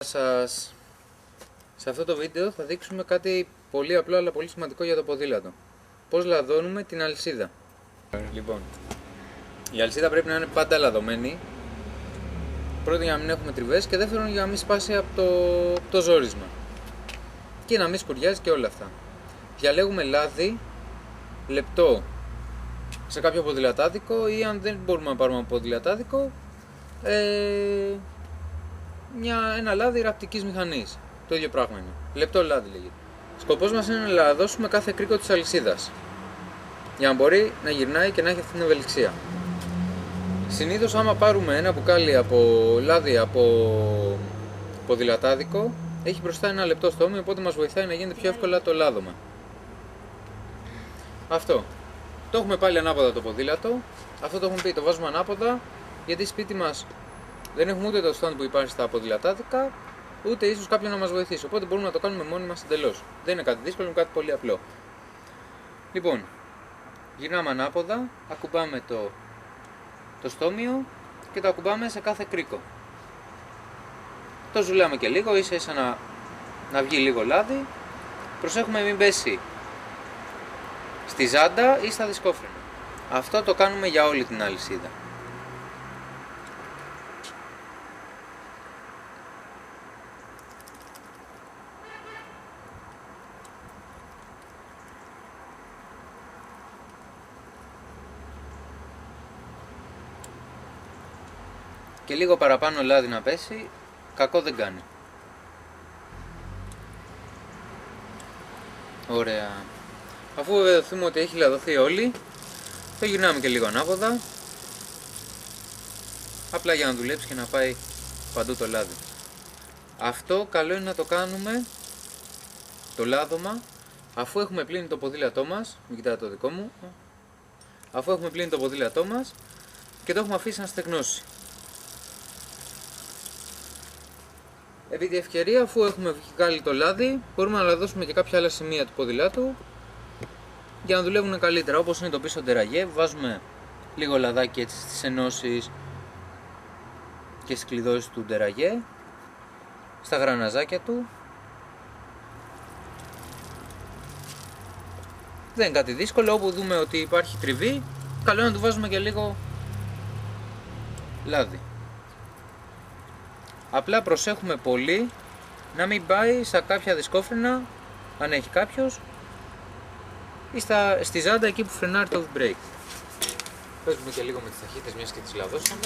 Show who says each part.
Speaker 1: Σας. Σε αυτό το βίντεο θα δείξουμε κάτι πολύ απλό αλλά πολύ σημαντικό για το ποδήλατο. Πώς λαδώνουμε την αλυσίδα. Λοιπόν, η αλυσίδα πρέπει να είναι πάντα λαδωμένη. Πρώτον για να μην έχουμε τριβές και δεύτερον για να μην σπάσει από το ζόρισμα. Και να μην σκουριάζει και όλα αυτά. Διαλέγουμε λάδι λεπτό σε κάποιο ποδηλατάδικο ή αν δεν μπορούμε να πάρουμε ποδηλατάδικο, ένα λάδι ραπτικής μηχανής. Το ίδιο πράγμα είναι. Λεπτό λάδι λέγεται. Σκοπός μας είναι να λαδώσουμε κάθε κρίκο της αλυσίδας για να μπορεί να γυρνάει και να έχει αυτή την ευελιξία. Συνήθως άμα πάρουμε ένα μπουκάλι από λάδι από ποδηλατάδικο, έχει μπροστά ένα λεπτό στόμιο, οπότε μας βοηθάει να γίνεται πιο εύκολα το λάδωμα. Αυτό. Το έχουμε πάλι ανάποδα το ποδήλατο. Αυτό το έχουμε πει, το βάζουμε ανάποδα γιατί σπίτι μας δεν έχουμε ούτε το stand που υπάρχει στα ποδηλατάδικα, ούτε ίσως κάποιον να μας βοηθήσει. Οπότε μπορούμε να το κάνουμε μόνοι μας εντελώς. Δεν είναι κάτι δύσκολο, είναι κάτι πολύ απλό. Λοιπόν, γυρνάμε ανάποδα, ακουμπάμε το στόμιο και το ακουμπάμε σε κάθε κρίκο. Το ζουλάμε και λίγο, ίσα ίσα να βγει λίγο λάδι. Προσέχουμε μην πέσει στη ζάντα ή στα δισκόφρενα. Αυτό το κάνουμε για όλη την αλυσίδα. Και λίγο παραπάνω λάδι να πέσει, κακό δεν κάνει. Ωραία. Αφού βεβαιωθούμε ότι έχει λαδωθεί όλη, το γυρνάμε και λίγο ανάποδα, απλά για να δουλέψει και να πάει παντού το λάδι. Αυτό καλό είναι να το κάνουμε, το λάδωμα, αφού έχουμε πλύνει το ποδήλατό μας, μην κοιτάτε το δικό μου, αφού έχουμε πλύνει το ποδήλατό μας και το έχουμε αφήσει να στεγνώσει. Επί τη ευκαιρία, αφού έχουμε βγάλει το λάδι, μπορούμε να λαδώσουμε και κάποια άλλα σημεία του ποδηλάτου για να δουλεύουν καλύτερα, όπως είναι το πίσω ντεραγέ. Βάζουμε λίγο λαδάκι έτσι στις ενώσεις και στις κλειδώσεις του ντεραγέ, στα γραναζάκια του. Δεν είναι κάτι δύσκολο, όπου δούμε ότι υπάρχει τριβή, καλό είναι να του βάζουμε και λίγο λάδι. Απλά προσέχουμε πολύ να μην πάει σε κάποια δισκόφρενα, αν έχει κάποιος, ή στη ζάντα εκεί που φρενάρει το brake. Παίζουμε και λίγο με τις ταχύτητες μιας και τις λαδώσαμε.